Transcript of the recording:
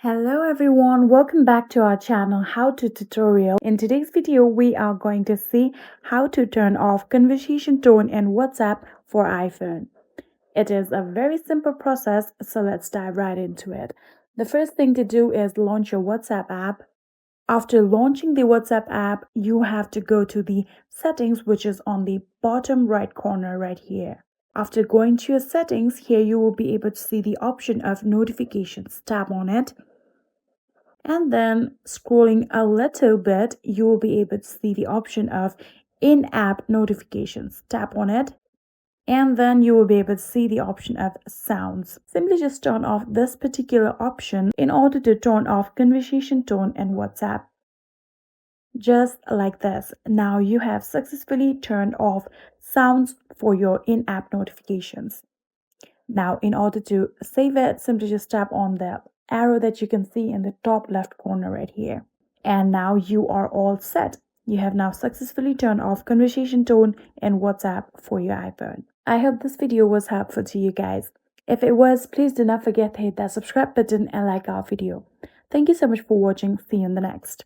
Hello everyone, welcome back to our channel How to Tutorial. In today's video, we are going to see how to turn off conversation tone in WhatsApp for iPhone. It is a very simple process, so let's dive right into it. The first thing to do is launch your WhatsApp app. After launching the WhatsApp app, you have to go to the settings, which is on the bottom right corner right here. After going to your settings, here you will be able to see the option of notifications. Tap on it. And then scrolling a little bit, you will be able to see the option of in-app notifications. Tap on it. And then you will be able to see the option of sounds. Simply just turn off this particular option in order to turn off conversation tone in WhatsApp. Just like this. Now you have successfully turned off sounds for your in-app notifications. Now, in order to save it, simply just tap on the arrow that you can see in the top left corner right here. And now you are all set. You have now successfully turned off conversation tone in WhatsApp for your iPhone. I hope this video was helpful to you guys. If it was, please do not forget to hit that subscribe button and like our video. Thank you so much for watching. See you in the next.